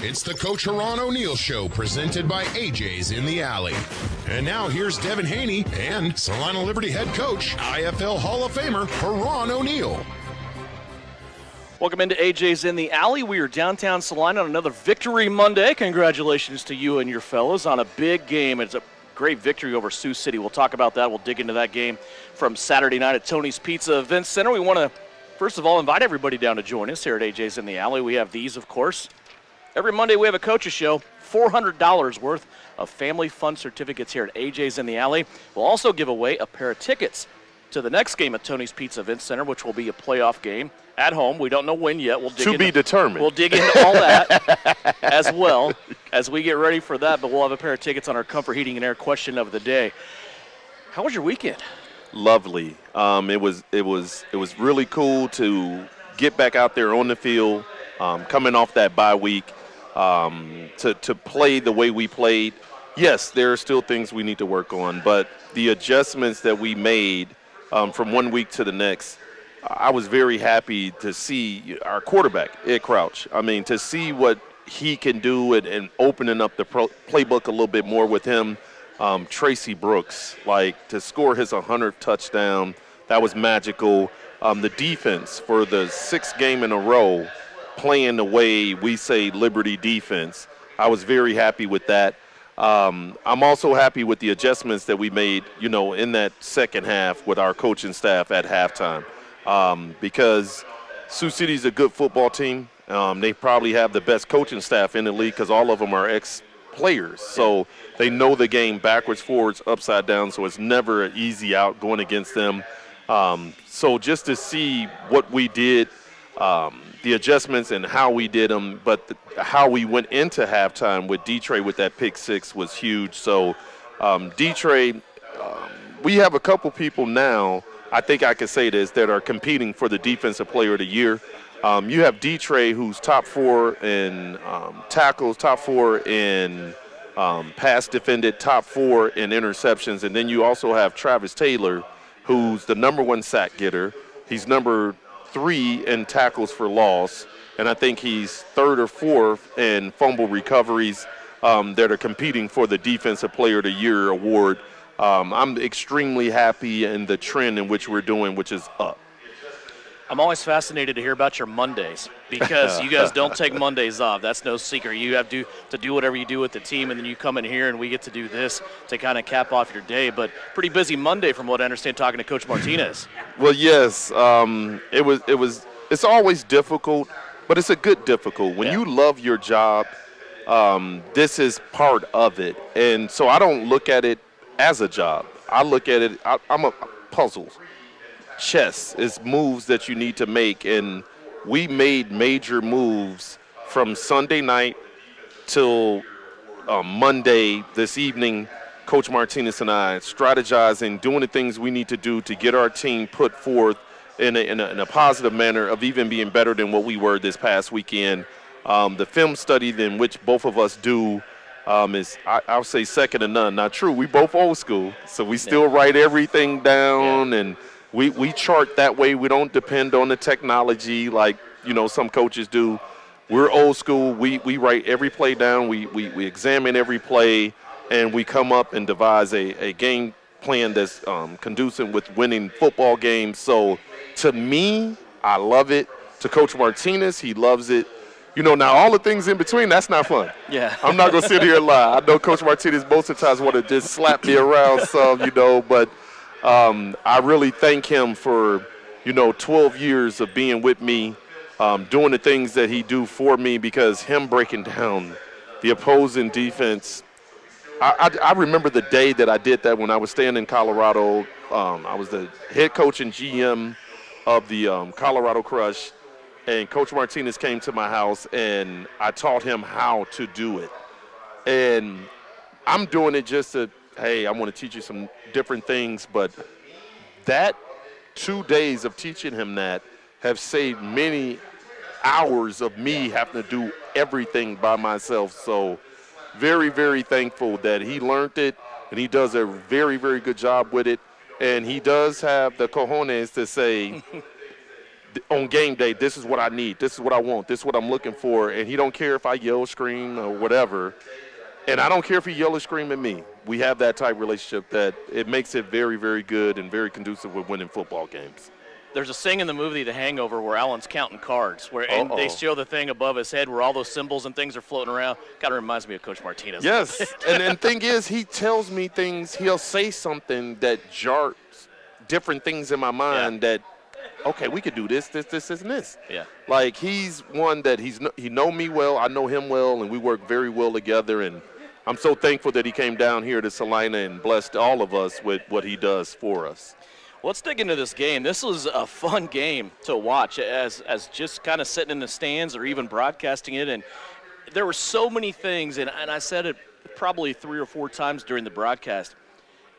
It's the Coach Ron O'Neill Show, presented by AJ's in the Alley. And now here's Devin Haney and Salina Liberty head coach, IFL Hall of Famer, Ron O'Neill. Welcome into AJ's in the Alley. We are downtown Salina on another Victory Monday. Congratulations to you and your fellows on a big game. It's a great victory over Sioux City. We'll talk about that. We'll dig into that game from Saturday night at Tony's Pizza Event Center. We want to, first of all, invite everybody down to join us here at AJ's in the Alley. We have these, of course. Every Monday we have a coach's show, $400 worth of family fun certificates here at AJ's in the Alley. We'll also give away a pair of tickets to the next game at Tony's Pizza Event Center, which will be a playoff game at home. We don't know when yet. We'll dig to be determined. We'll dig into all that as well as we get ready for that, but we'll have a pair of tickets on our Comfort Heating and Air question of the day. How was your weekend? Lovely. It was really cool to get back out there on the field, coming off that bye week, to play the way we played. Yes, there are still things we need to work on, but the adjustments that we made from one week to the next, I was very happy to see our quarterback, Ed Crouch. I mean, to see what he can do and opening up the playbook a little bit more with him. Tracy Brooks, to score his 100th touchdown, that was magical. The defense for the 6th game in a row, playing the way we say Liberty defense, I was very happy with that. I'm also happy with the adjustments that we made, in that second half with our coaching staff at halftime, because Sioux City's a good football team. They probably have the best coaching staff in the league because all of them are ex-players. So they know the game backwards, forwards, upside down, so it's never an easy out going against them. So just to see what we did, the adjustments and how we did them, but how we went into halftime with D-Trey with that pick six was huge. So D-Trey, we have a couple people now, I think I can say this, that are competing for the Defensive Player of the Year. You have D-Trey, who's top 4 in tackles, top 4 in pass defended, top 4 in interceptions, and then you also have Travis Taylor, who's the #1 sack getter. He's number 3 in tackles for loss, and I think he's 3rd or 4th in fumble recoveries that are competing for the Defensive Player of the Year award. I'm extremely happy in the trend in which we're doing, which is up. I'm always fascinated to hear about your Mondays because you guys don't take Mondays off. That's no secret. You have to do whatever you do with the team, and then you come in here and we get to do this to kind of cap off your day. But pretty busy Monday from what I understand talking to Coach Martinez. Well, yes, it's always difficult, but it's a good difficult. When you love your job, this is part of it. And so I don't look at it as a job. I look at it, I'm a puzzle. Chess is moves that you need to make, and we made major moves from Sunday night till Monday this evening. Coach Martinez and I strategizing, doing the things we need to do to get our team put forth in a positive manner of even being better than what we were this past weekend. The film study in which both of us do is, I'll say, second to none. Not true. We both old school, so we still write everything down, and we chart that way. We don't depend on the technology like, some coaches do. We're old school. We write every play down. We examine every play, and we come up and devise a game plan that's conducive with winning football games. So to me, I love it. To Coach Martinez, he loves it. Now all the things in between, that's not fun. Yeah. I'm not going to sit here and lie. I know Coach Martinez most of the times want to just slap me around some, but I really thank him for, 12 years of being with me, doing the things that he do for me, because him breaking down the opposing defense. I remember the day that I did that when I was staying in Colorado. I was the head coach and GM of the Colorado Crush, and Coach Martinez came to my house, and I taught him how to do it. And I'm doing it just to, hey, I want to teach you some different things, but that 2 days of teaching him that have saved many hours of me having to do everything by myself. So very, very thankful that he learned it, and he does a very, very good job with it. And he does have the cojones to say, on game day, this is what I need, this is what I want, this is what I'm looking for, and he don't care if I yell, scream, or whatever. And I don't care if he yell or scream at me. We have that type of relationship that it makes it very, very good and very conducive with winning football games. There's a scene in the movie The Hangover where Alan's counting cards, and they show the thing above his head where all those symbols and things are floating around. Kind of reminds me of Coach Martinez. Yes, and thing is, he tells me things. He'll say something that jars different things in my mind that, okay, we could do this, and this. Yeah. Like, he's one that he know me well, I know him well, and we work very well together. And I'm so thankful that he came down here to Salina and blessed all of us with what he does for us. Let's dig into this game. This was a fun game to watch as just kind of sitting in the stands or even broadcasting it. And there were so many things, and I said it probably 3 or 4 times during the broadcast.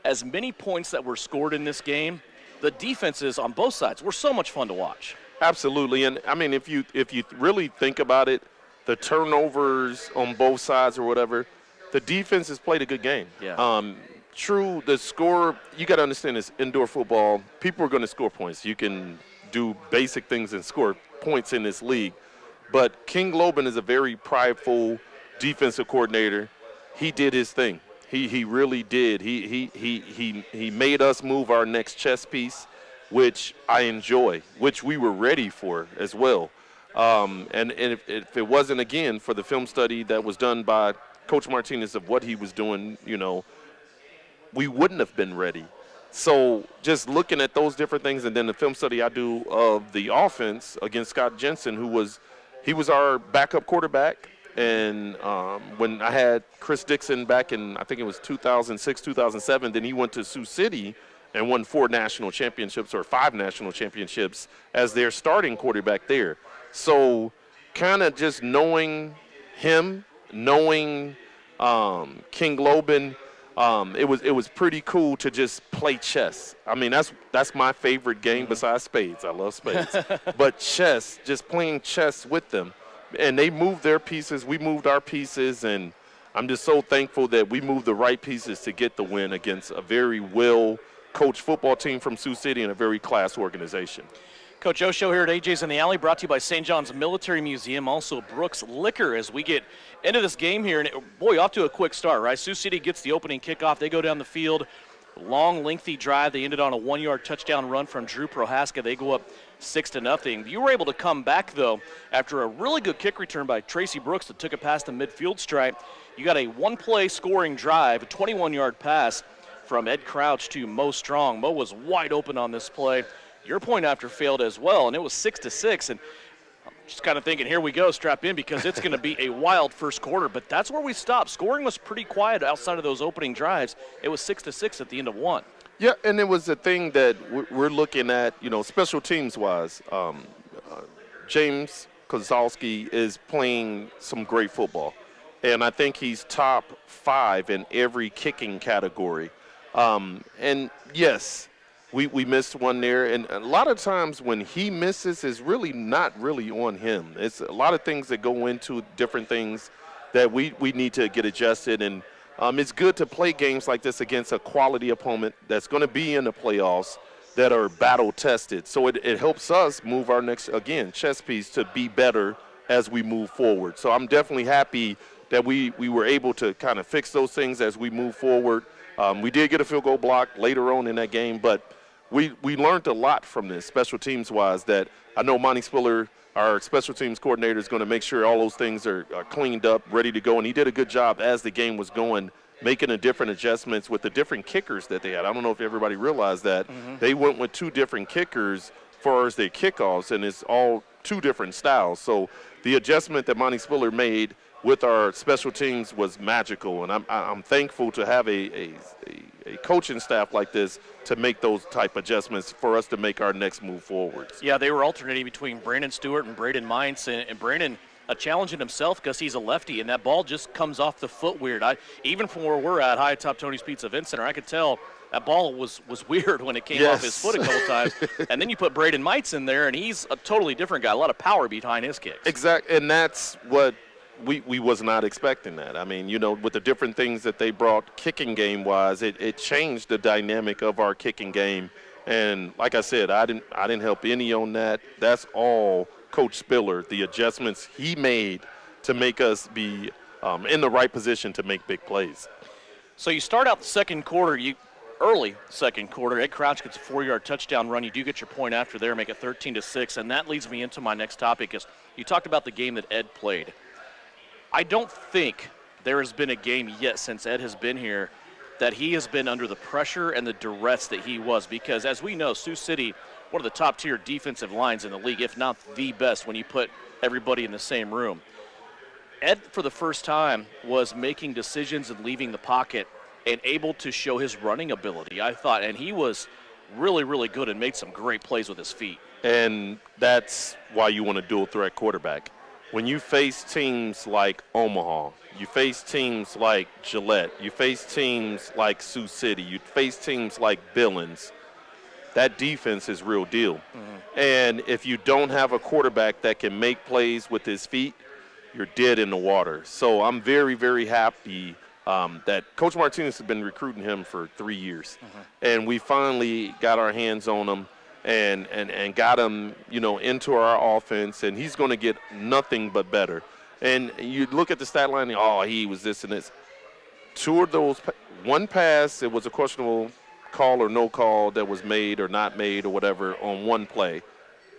As many points that were scored in this game, the defenses on both sides were so much fun to watch. Absolutely. And, I mean, if you really think about it, the turnovers on both sides or whatever, the defense has played a good game. Yeah. True, the score, you got to understand this, indoor football, people are going to score points. You can do basic things and score points in this league. But King Loban is a very prideful defensive coordinator. He did his thing. He really did. He made us move our next chess piece, which I enjoy, which we were ready for as well. And if it wasn't, again, for the film study that was done by Coach Martinez of what he was doing, we wouldn't have been ready. So just looking at those different things, and then the film study I do of the offense against Scott Jensen, he was our backup quarterback. And when I had Chris Dixon back in, I think it was 2006, 2007, then he went to Sioux City and won 4 national championships or 5 national championships as their starting quarterback there. So kind of just knowing him, knowing King Loban, it was pretty cool to just play chess. I mean, that's my favorite game besides spades. I love spades. But chess, just playing chess with them. And they moved their pieces, we moved our pieces, and I'm just so thankful that we moved the right pieces to get the win against a very well-coached football team from Sioux City and a very class organization. Coach O Show here at AJ's in the Alley, brought to you by St. John's Military Museum, also Brooks Liquor, as we get into this game here. And, boy, off to a quick start, right? Sioux City gets the opening kickoff. They go down the field. Long, lengthy drive. They ended on a 1-yard touchdown run from Drew Prohaska. They go up 6-0. You were able to come back, though, after a really good kick return by Tracy Brooks that took it past the midfield stripe. You got a one-play scoring drive, a 21-yard pass from Ed Crouch to Mo Strong. Mo was wide open on this play. Your point after failed as well, and it was 6-6. And I'm just kind of thinking, here we go, strap in, because it's going to be a wild first quarter. But that's where we stopped. Scoring was pretty quiet outside of those opening drives. It was 6-6 at the end of one. Yeah, and it was a thing that we're looking at, special teams-wise. James Kozlowski is playing some great football, and I think he's top 5 in every kicking category. And, yes, we missed one there, and a lot of times when he misses, it's really not really on him. It's a lot of things that go into different things that we need to get adjusted. And it's good to play games like this against a quality opponent that's going to be in the playoffs that are battle-tested. So it helps us move our next, again, chess piece to be better as we move forward. So I'm definitely happy that we were able to kind of fix those things as we move forward. We did get a field goal block later on in that game, but we learned a lot from this special teams-wise that I know Monty Spiller, our special teams coordinator, is going to make sure all those things are cleaned up, ready to go. And he did a good job as the game was going, making the different adjustments with the different kickers that they had. I don't know if everybody realized that. They went with 2 different kickers as far as their kickoffs, and it's all 2 different styles. So the adjustment that Monty Spiller made with our special teams was magical, and I'm thankful to have a coaching staff like this to make those type adjustments for us to make our next move forward. Yeah, they were alternating between Brandon Stewart and Braden Mines, and Brandon challenging himself because he's a lefty, and that ball just comes off the foot weird. Even from where we're at, high atop Tony's Pizza Event Center, I could tell that ball was weird when it came off his foot a couple times. And then you put Braden Mites in there, and he's a totally different guy, a lot of power behind his kicks. Exactly, and that's what we was not expecting that. I mean, with the different things that they brought kicking game-wise, it changed the dynamic of our kicking game. And like I said, I didn't help any on that. That's all Coach Spiller, the adjustments he made to make us be in the right position to make big plays. So you start out the second quarter, early second quarter, Ed Crouch gets a 4-yard touchdown run. You do get your point after there, make it 13-6, and that leads me into my next topic. Is you talked about the game that Ed played. I don't think there has been a game yet since Ed has been here that he has been under the pressure and the duress that he was, because as we know, Sioux City, one of the top-tier defensive lines in the league, if not the best when you put everybody in the same room. Ed, for the first time, was making decisions and leaving the pocket and able to show his running ability, I thought. And he was really, really good and made some great plays with his feet. And that's why you want a dual-threat quarterback. When you face teams like Omaha, you face teams like Gillette, you face teams like Sioux City, you face teams like Billings, that defense is real deal. Mm-hmm. And if you don't have a quarterback that can make plays with his feet, you're dead in the water. So I'm very, very happy that Coach Martinez has been recruiting him for 3 years. Mm-hmm. And we finally got our hands on him and got him, into our offense. And he's going to get nothing but better. And you look at the stat line, he was this and this. Two of those, one pass, it was a questionable call or no call that was made or not made or whatever on one play.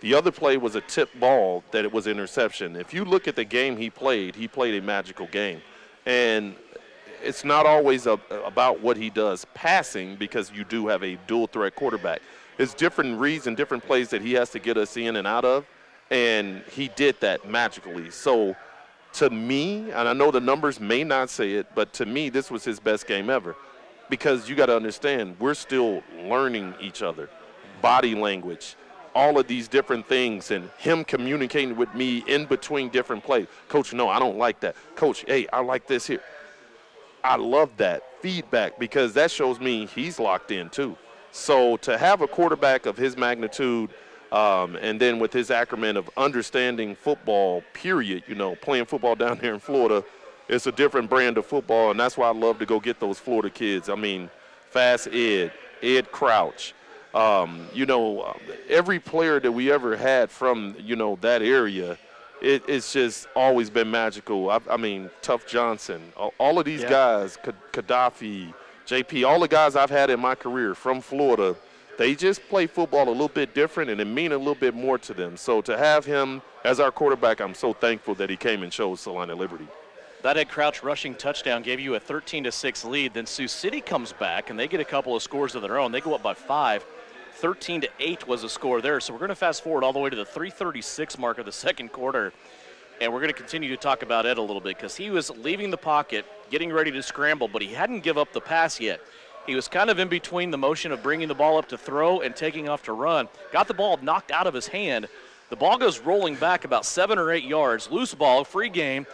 The other play was a tip ball that it was interception. If you look at the game he played a magical game. And it's not always about what he does passing, because you do have a dual-threat quarterback. It's different reads and different plays that he has to get us in and out of, and he did that magically. So to me, and I know the numbers may not say it, but to me this was his best game ever, because you got to understand, we're still learning each other, body language, all of these different things, and him communicating with me in between different plays. Coach, no, I don't like that. Coach, hey, I like this here. I love that feedback, because that shows me he's locked in too. So to have a quarterback of his magnitude, and then with his acumen of understanding football, period, playing football down there in Florida, it's a different brand of football, and that's why I love to go get those Florida kids. I mean, Fast Ed Crouch, every player that we ever had from, that area, it's just always been magical. I mean, Tough Johnson, all of these guys, Gaddafi, JP, all the guys I've had in my career from Florida, they just play football a little bit different, and it mean a little bit more to them. So to have him as our quarterback, I'm so thankful that he came and chose Salina Liberty. That Ed Crouch rushing touchdown gave you a 13-6 lead. Then Sioux City comes back, and they get a couple of scores of their own. They go up by 5. 13-8 was the score there. So we're going to fast forward all the way to the 3:36 mark of the second quarter, and we're going to continue to talk about Ed a little bit, because he was leaving the pocket, getting ready to scramble, but he hadn't give up the pass yet. He was kind of in between the motion of bringing the ball up to throw and taking off to run. Got the ball knocked out of his hand. The ball goes rolling back about 7 or 8 yards. Loose ball, free game.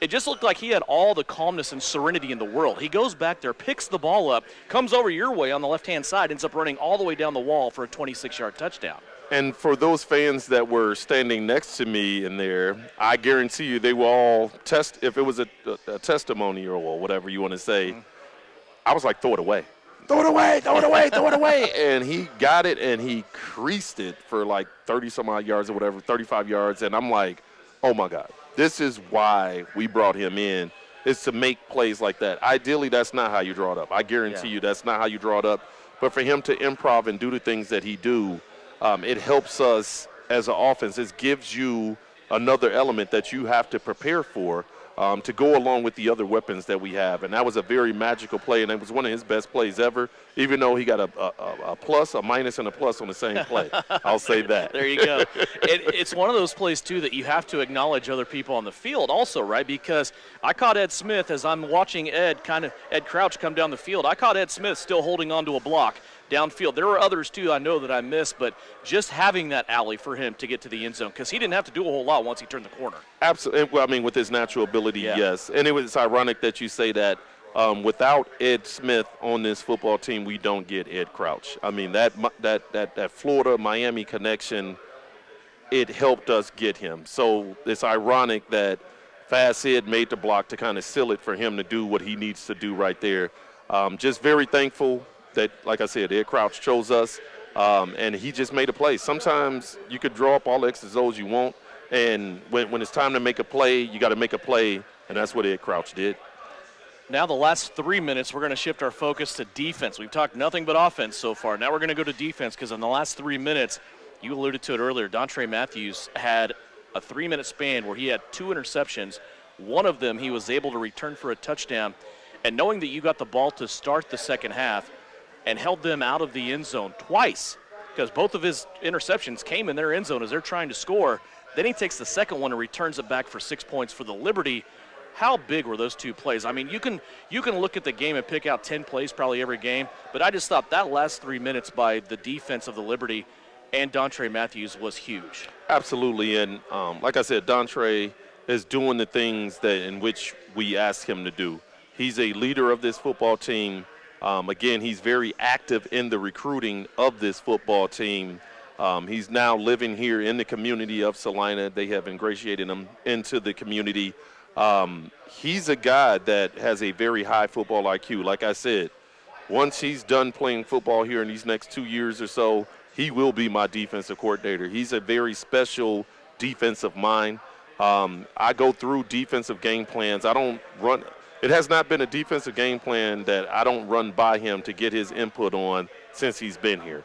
It just looked like he had all the calmness and serenity in the world. He goes back there, picks the ball up, comes over your way on the left-hand side, ends up running all the way down the wall for a 26-yard touchdown. And for those fans that were standing next to me in there, I guarantee you they will all if it was a testimony or whatever you want to say, I was like, throw it away. Throw it away, throw it away, throw it away. And he got it, and he creased it for like 30-some-odd yards or whatever, 35 yards. And I'm like, oh, my God. This is why we brought him in, is to make plays like that. Ideally, that's not how you draw it up. I guarantee you that's not how you draw it up. But for him to improv and do the things that he do, it helps us as an offense. It gives you another element that you have to prepare for to go along with the other weapons that we have. And that was a very magical play, and it was one of his best plays ever, even though he got a plus, a minus, and a plus on the same play. I'll say that. There you go. It's one of those plays, too, that you have to acknowledge other people on the field also, right? Because I caught Ed Smith as I'm watching Ed Crouch come down the field. I caught Ed Smith still holding on to a block downfield. There were others, too, I know that I missed, but just having that alley for him to get to the end zone, because he didn't have to do a whole lot once he turned the corner. Absolutely. Well, I mean, with his natural ability, yes. And it's ironic that you say that. Without Ed Smith on this football team, we don't get Ed Crouch. I mean, that Florida-Miami connection, it helped us get him. So it's ironic that Fast Ed made the block to kind of seal it for him to do what he needs to do right there. Just very thankful that, like I said, Ed Crouch chose us. and he just made a play. Sometimes you could draw up all the X's O's you want, and when it's time to make a play, you got to make a play, and that's what Ed Crouch did. Now the last 3 minutes, we're going to shift our focus to defense. We've talked nothing but offense so far. Now we're going to go to defense because in the last 3 minutes, you alluded to it earlier, Dontre Matthews had a 3-minute span where he had 2 interceptions. One of them he was able to return for a touchdown. And knowing that you got the ball to start the second half and held them out of the end zone twice, because both of his interceptions came in their end zone as they're trying to score, then he takes the second one and returns it back for 6 points for the Liberty. How big were those 2 plays? I mean, you can look at the game and pick out 10 plays probably every game, but I just thought that last 3 minutes by the defense of the Liberty and Dontre Matthews was huge. Absolutely, and like I said, Dontre is doing the things that in which we asked him to do. He's a leader of this football team. Again, he's very active in the recruiting of this football team. He's now living here in the community of Salina. They have ingratiated him into the community. He's a guy that has a very high football IQ. Like I said, once he's done playing football here in these next 2 years or so, he will be my defensive coordinator. He's a very special defensive mind. I go through defensive game plans. I don't run. It has not been a defensive game plan that I don't run by him to get his input on since he's been here.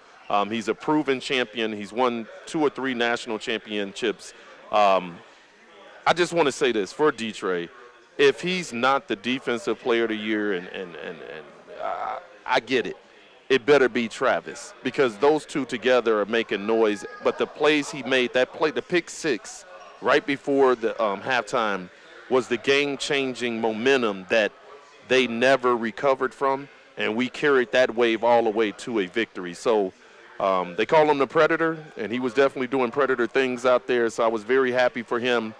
He's a proven champion. He's won 2 or 3 national championships. I just want to say this for Dontre, if he's not the defensive player of the year, and I get it, it better be Travis, because those 2 together are making noise. But the plays he made, that play, the pick 6 right before the halftime, was the game-changing momentum that they never recovered from, and we carried that wave all the way to a victory. So they call him the Predator, and he was definitely doing Predator things out there. So I was very happy for him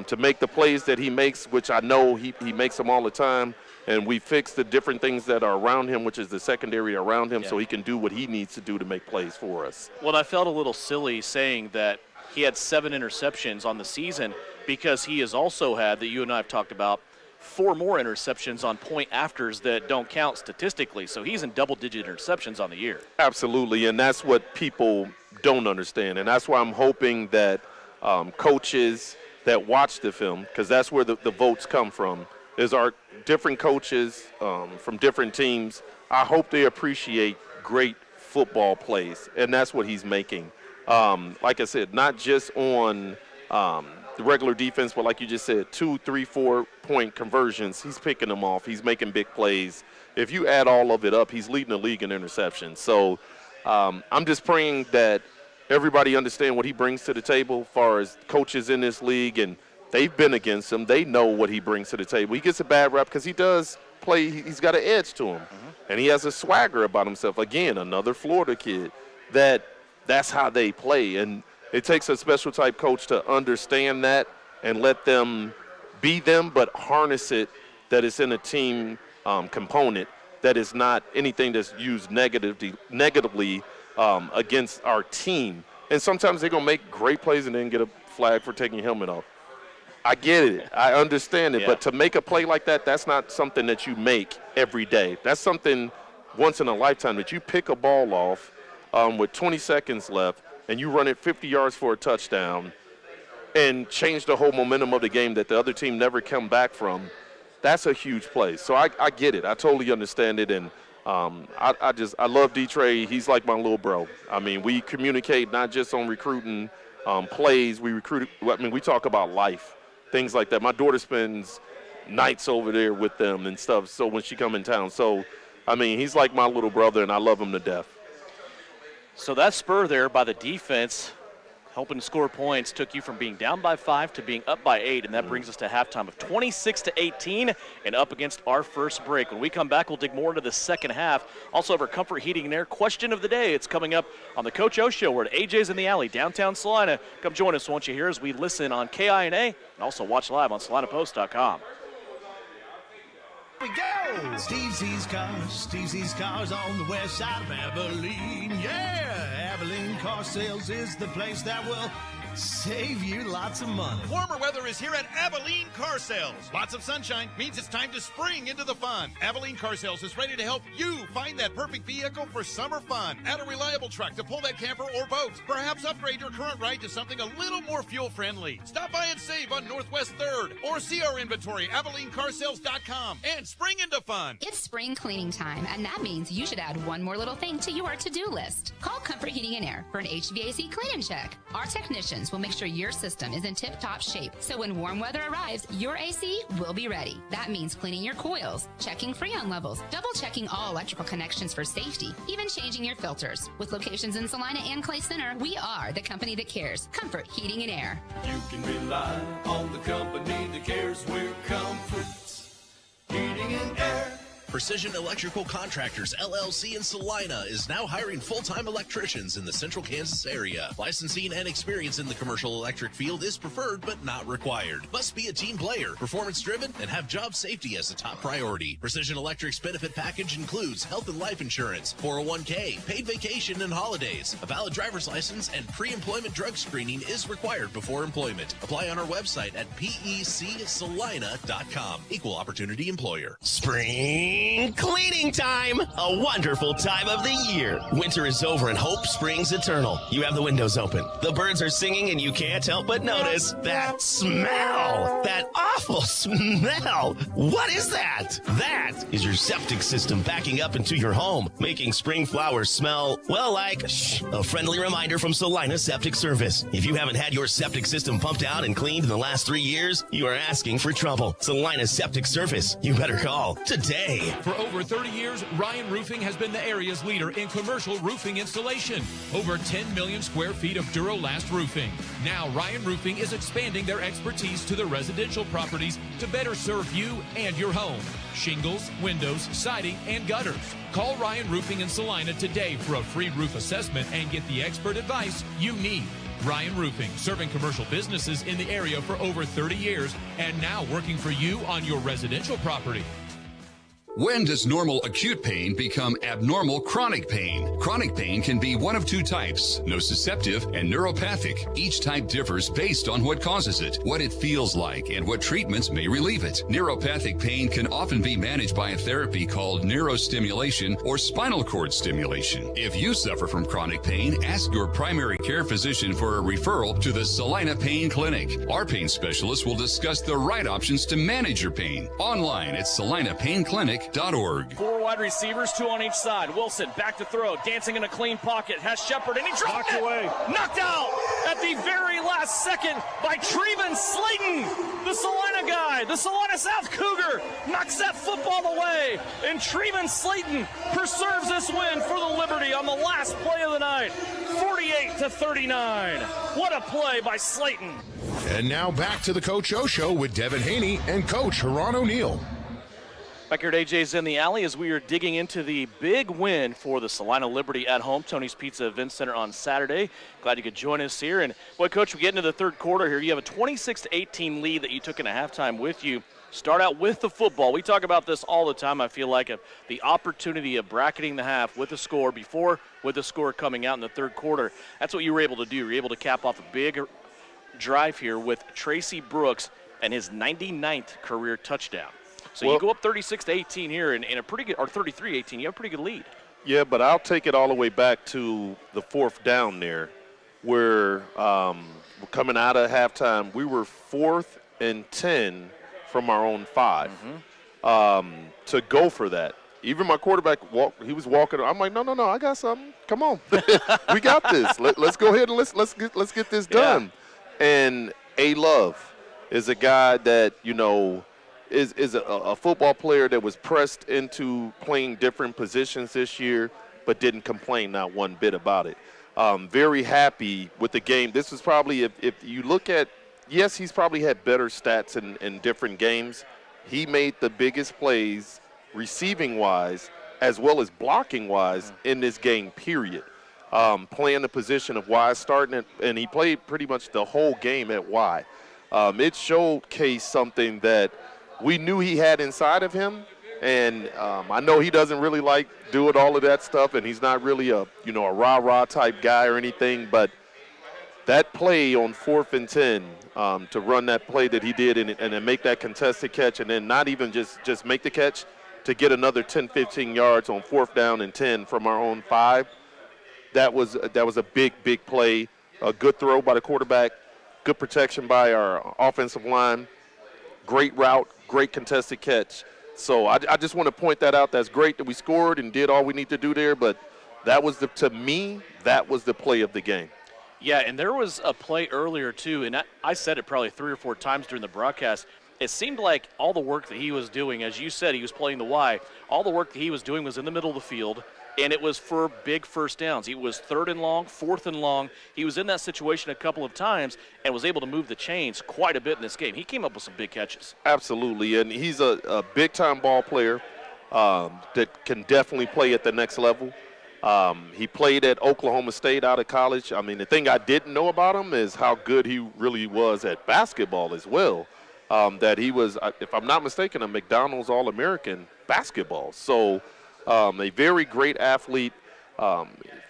to make the plays that he makes, which I know he makes them all the time. And we fixed the different things that are around him, which is the secondary around him, so he can do what he needs to do to make plays for us. Well, I felt a little silly saying that he had 7 interceptions on the season because he has also had, that you and I have talked about, 4 more interceptions on point afters that don't count statistically. So he's in double-digit interceptions on the year. Absolutely, and that's what people don't understand. And that's why I'm hoping that coaches that watch the film, because that's where the votes come from, is our different coaches from different teams. I hope they appreciate great football plays, and that's what he's making. Like I said, not just on the regular defense, but like you just said, 2, 3, 4-point conversions. He's picking them off. He's making big plays. If you add all of it up, he's leading the league in interceptions. So I'm just praying that everybody understand what he brings to the table as far as coaches in this league, and they've been against him. They know what he brings to the table. He gets a bad rep because he does play. He's got an edge to him, and he has a swagger about himself. Again, another Florida kid that's how they play, and it takes a special type coach to understand that and let them be them, but harness it that it's in a team component, that is not anything that's used negatively against our team. And sometimes they're going to make great plays and then get a flag for taking your helmet off. I get it. I understand it. Yeah. But to make a play like that, that's not something that you make every day. That's something once in a lifetime, that you pick a ball off with 20 seconds left and you run it 50 yards for a touchdown and change the whole momentum of the game that the other team never come back from. That's a huge play. So I get it. I totally understand it. And I love Dontre. He's like my little bro. I mean, we communicate not just on recruiting plays. We talk about life, things like that. My daughter spends nights over there with them and stuff, so when she come in town. So, I mean, he's like my little brother, and I love him to death. So that spur there by the defense, helping to score points, took you from being down by 5 to being up by 8, and that brings us to halftime of 26-18 and up against our first break. When we come back, we'll dig more into the second half. Also have our Comfort Heating and Air question of the day. It's coming up on the Coach O Show. We're at AJ's in the Alley, downtown Salina. Come join us, won't you, here as we listen on KINA and also watch live on SalinaPost.com. We go! Steve Z's Cars on the west side of Abilene. Yeah! Abilene Car Sales is the place that will save you lots of money. Warmer weather is here at Abilene Car Sales. Lots of sunshine means it's time to spring into the fun. Abilene Car Sales is ready to help you find that perfect vehicle for summer fun. Add a reliable truck to pull that camper or boat. Perhaps upgrade your current ride to something a little more fuel-friendly. Stop by and save on Northwest 3rd or see our inventory, AbileneCarSales.com, and spring into fun. It's spring cleaning time, and that means you should add one more little thing to your to-do list. Call Comfort Heating and Air for an HVAC clean and check. Our technicians will make sure your system is in tip-top shape, so when warm weather arrives, your AC will be ready. That means cleaning your coils, checking Freon levels, double-checking all electrical connections for safety, even changing your filters. With locations in Salina and Clay Center, we are the company that cares. Comfort Heating and Air. You can rely on the company that cares. We're Comfort Heating and Air. Precision Electrical Contractors, LLC in Salina is now hiring full-time electricians in the central Kansas area. Licensing and experience in the commercial electric field is preferred but not required. Must be a team player, performance-driven, and have job safety as a top priority. Precision Electric's benefit package includes health and life insurance, 401k, paid vacation and holidays. A valid driver's license and pre-employment drug screening is required before employment. Apply on our website at pecsalina.com. Equal opportunity employer. Spring cleaning time! A wonderful time of the year. Winter is over and hope springs eternal. You have the windows open. The birds are singing and you can't help but notice that smell. That awful smell. What is that? That is your septic system backing up into your home, making spring flowers smell, well, like a friendly reminder from Salina Septic Service. If you haven't had your septic system pumped out and cleaned in the last 3 years, you are asking for trouble. Salina Septic Service. You better call today. For over 30 years, Ryan Roofing has been the area's leader in commercial roofing installation. Over 10 million square feet of Duralast roofing. Now, Ryan Roofing is expanding their expertise to the residential properties to better serve you and your home. Shingles, windows, siding, and gutters. Call Ryan Roofing in Salina today for a free roof assessment and get the expert advice you need. Ryan Roofing, serving commercial businesses in the area for over 30 years and now working for you on your residential property. When does normal acute pain become abnormal chronic pain? Chronic pain can be one of two types, nociceptive and neuropathic. Each type differs based on what causes it, what it feels like, and what treatments may relieve it. Neuropathic pain can often be managed by a therapy called neurostimulation or spinal cord stimulation. If you suffer from chronic pain, ask your primary care physician for a referral to the Salina Pain Clinic. Our pain specialists will discuss the right options to manage your pain. Online at salinapainclinic.org. Four wide receivers, two on each side. Wilson back to throw, dancing in a clean pocket. Has Shepard, and he dropped it. Away. Knocked out at the very last second by Treven Slayton, the Salina guy. The Salina South Cougar knocks that football away, and Treven Slayton preserves this win for the Liberty on the last play of the night, 48-39. What a play by Slayton. And now back to the Coach O Show with Devin Haney and Coach Ron O'Neill. Back here at AJ's in the Alley as we are digging into the big win for the Salina Liberty at home, Tony's Pizza Event Center on Saturday. Glad you could join us here. And, boy, Coach, we get into the third quarter here. You have a 26-18 lead that you took in a halftime with you. Start out with the football. We talk about this all the time, I feel like, the opportunity of bracketing the half with a score before with the score coming out in the third quarter. That's what you were able to do. You were able to cap off a big drive here with Tracy Brooks and his 99th career touchdown. So you go up 36-18 here in a pretty good, or 33-18. You have a pretty good lead. Yeah, but I'll take it all the way back to the fourth down there, where coming out of halftime, we were 4th and 10 from our own 5 to go for that. Even my quarterback, he was walking. I'm like, no, I got something. Come on, we got this. Let's go ahead and let's get this done. Yeah. And A-Love is a guy that is a football player that was pressed into playing different positions this year, but didn't complain not one bit about it. Very happy with the game. This was probably, if you look at, yes, he's probably had better stats in different games. He made the biggest plays receiving-wise as well as blocking-wise in this game, period. Playing the position of Y, starting it, and he played pretty much the whole game at Y. It showcased something that we knew he had inside of him, and I know he doesn't really like doing all of that stuff, and he's not really a rah-rah type guy or anything, but that play on 4th and 10, to run that play that he did and then make that contested catch, and then not even just make the catch, to get another 10, 15 yards on 4th down and 10 from our own 5. That was a big play. A good throw by the quarterback, good protection by our offensive line, great route, great contested catch. So I just want to point that out. That's great that we scored and did all we need to do there, but that was to me, that was the play of the game. Yeah, and there was a play earlier, too, and I said it probably 3 or 4 times during the broadcast. It seemed like all the work that he was doing, as you said, he was playing the Y, all the work that he was doing was in the middle of the field, and it was for big first downs. He was 3rd and long, 4th and long. He was in that situation a couple of times and was able to move the chains quite a bit in this game. He came up with some big catches. Absolutely, and he's a big-time ball player that can definitely play at the next level. He played at Oklahoma State out of college. I mean, the thing I didn't know about him is how good he really was at basketball as well. That he was, if I'm not mistaken, a McDonald's All-American basketball. So a very great athlete,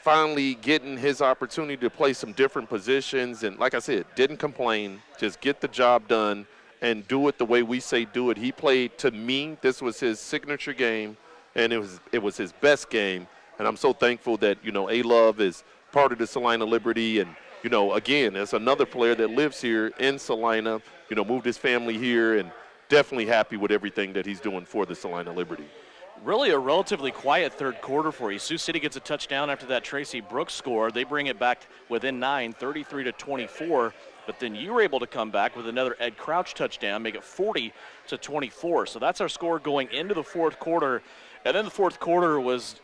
finally getting his opportunity to play some different positions. And like I said, didn't complain, just get the job done and do it the way we say do it. He played, to me, this was his signature game, and it was his best game. And I'm so thankful that, A-Love is part of the Salina Liberty. And, again, there's another player that lives here in Salina, moved his family here, and definitely happy with everything that he's doing for the Salina Liberty. Really a relatively quiet third quarter for you. Sioux City gets a touchdown after that Tracy Brooks score. They bring it back within 9, 33-24. But then you were able to come back with another Ed Crouch touchdown, make it 40-24. So that's our score going into the fourth quarter. And then the fourth quarter was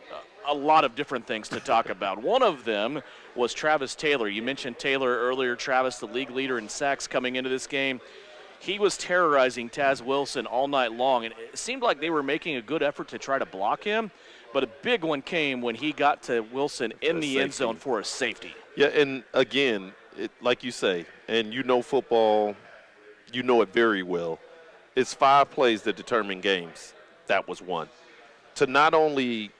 a lot of different things to talk about. One of them was Travis Taylor. You mentioned Taylor earlier. Travis, the league leader in sacks coming into this game. He was terrorizing Taz Wilson all night long, and it seemed like they were making a good effort to try to block him, but a big one came when he got to Wilson in the end zone for a safety. Yeah, and again, like you say, and football, it very well. It's 5 plays that determine games. That was one. To not only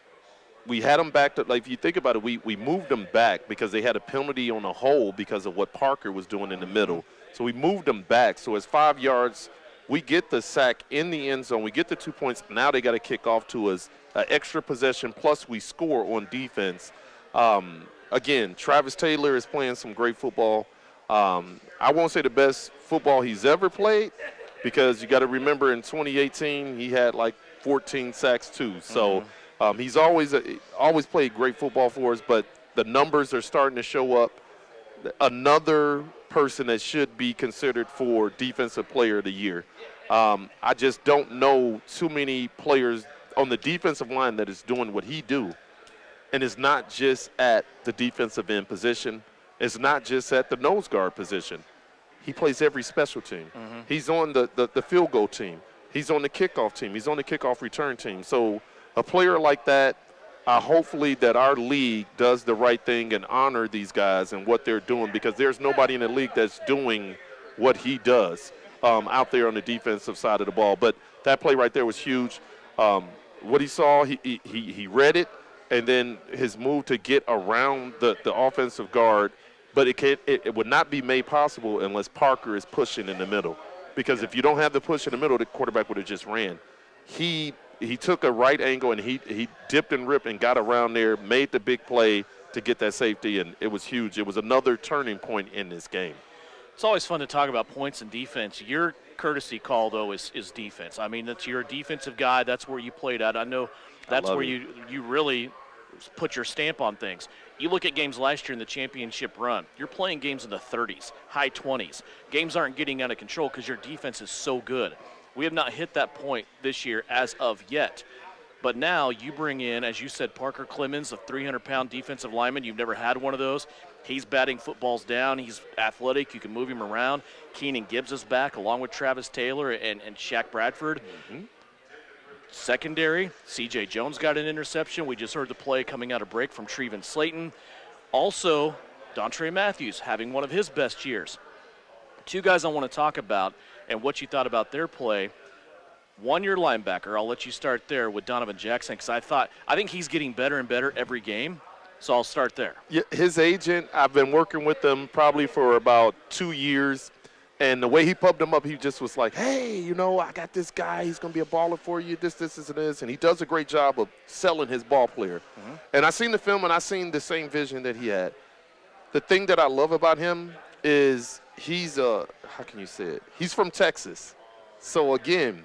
we had them back to, like, if you think about it, we moved them back because they had a penalty on a hold because of what Parker was doing in the middle. So we moved them back. So it's 5 yards. We get the sack in the end zone. We get the 2 points. Now they got to kick off to us an extra possession, plus we score on defense. Again, Travis Taylor is playing some great football. I won't say the best football he's ever played, because you got to remember in 2018 he had like 14 sacks too. So he's always played great football for us, but the numbers are starting to show up. Another person that should be considered for Defensive Player of the Year. I just don't know too many players on the defensive line that is doing what he do. And it's not just at the defensive end position. It's not just at the nose guard position. He plays every special team. He's on the field goal team. He's on the kickoff team. He's on the kickoff return team. So a player like that, hopefully that our league does the right thing and honor these guys and what they're doing, because there's nobody in the league that's doing what he does out there on the defensive side of the ball. But that play right there was huge. What he saw, he read it, and then his move to get around the offensive guard, but it would not be made possible unless Parker is pushing in the middle, because if you don't have the push in the middle, the quarterback would have just ran. He took a right angle, and he dipped and ripped and got around there, made the big play to get that safety, and it was huge. It was another turning point in this game. It's always fun to talk about points and defense. Your courtesy call, though, is defense. I mean, you're a defensive guy. That's where you played at. I know that's where you really put your stamp on things. You look at games last year in the championship run. You're playing games in the 30s, high 20s. Games aren't getting out of control because your defense is so good. We have not hit that point this year as of yet. But now you bring in, as you said, Parker Clemens, a 300-pound defensive lineman. You've never had one of those. He's batting footballs down. He's athletic. You can move him around. Keenan Gibbs is back, along with Travis Taylor and Shaq Bradford. Secondary, C.J. Jones got an interception. We just heard the play coming out of break from Treven Slayton. Also, Dontre Matthews having one of his best years. 2 guys I want to talk about and what you thought about their play. One, your linebacker. I'll let you start there with Donovan Jackson, because I think he's getting better and better every game. So I'll start there. Yeah, his agent, I've been working with him probably for about 2 years. And the way he pumped him up, he just was like, hey, you know, I got this guy. He's going to be a baller for you, this, and this. And he does a great job of selling his ball player. Mm-hmm. And I seen the film, and I seen the same vision that he had. The thing that I love about him is he's how can you say it? He's from Texas. So, again,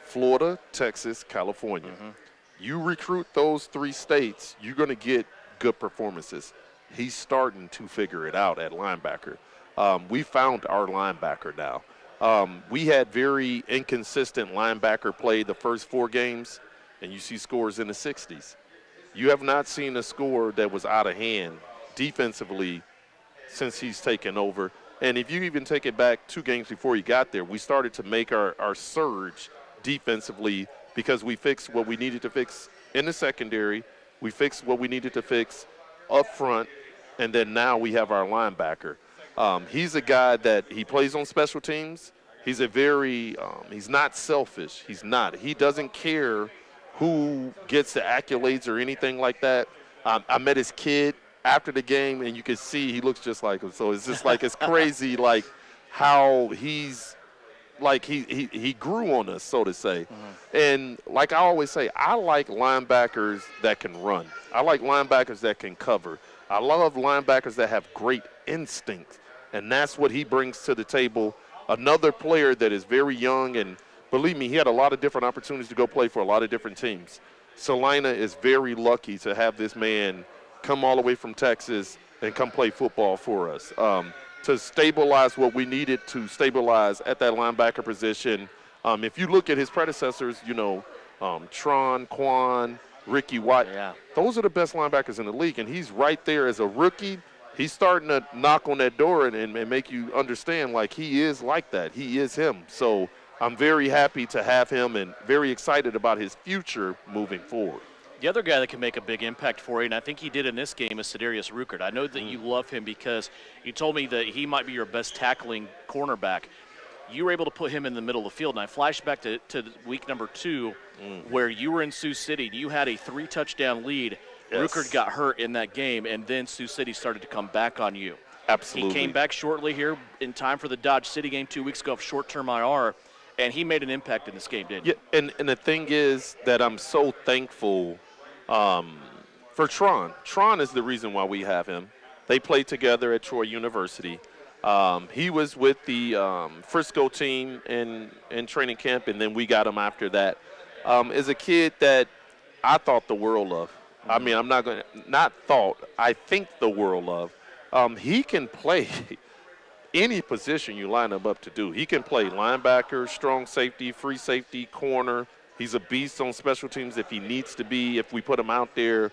Florida, Texas, California. Mm-hmm. You recruit those 3 states, you're going to get good performances. He's starting to figure it out at linebacker. We found our linebacker now. We had very inconsistent linebacker play the first 4 games, and you see scores in the 60s. You have not seen a score that was out of hand defensively since he's taken over. And if you even take it back 2 games before he got there, we started to make our surge defensively because we fixed what we needed to fix in the secondary. We fixed what we needed to fix up front, and then now we have our linebacker. He's a guy that he plays on special teams. He's a very he's not selfish. He's not. He doesn't care who gets the accolades or anything like that. I met his kid after the game, and you can see he looks just like him. So it's just like it's crazy, like how he's like he grew on us, so to say. Mm-hmm. And like I always say, I like linebackers that can run. I like linebackers that can cover. I love linebackers that have great instinct, and that's what he brings to the table. Another player that is very young, and believe me, he had a lot of different opportunities to go play for a lot of different teams. Salina is very lucky to have this man come all the way from Texas and come play football for us. To stabilize what we needed to stabilize at that linebacker position. If you look at his predecessors, you know, Tron, Quan, Ricky Watt, those are the best linebackers in the league, and he's right there as a rookie. He's starting to knock on that door and make you understand, like, he is like that. He is him. So I'm very happy to have him and very excited about his future moving forward. The other guy that can make a big impact for you, and I think he did in this game, is Cedarius Ruckert. I know that you love him because you told me that he might be your best tackling cornerback. You were able to put him in the middle of the field, and I flashed back to week number 2 where you were in Sioux City. You had a 3-touchdown lead. Yes. Ruckert got hurt in that game, and then Sioux City started to come back on you. Absolutely. He came back shortly here in time for the Dodge City game 2 weeks ago of short-term IR, and he made an impact in this game, didn't he? Yeah, and the thing is that I'm so thankful for Tron. Tron is the reason why we have him. They played together at Troy University. He was with the Frisco team in training camp, and then we got him after that. As a kid that I thought the world of. I mean, I'm not going to – not thought. I think the world of. He can play any position you line him up to do. He can play linebacker, strong safety, free safety, corner. He's a beast on special teams if he needs to be, if we put him out there.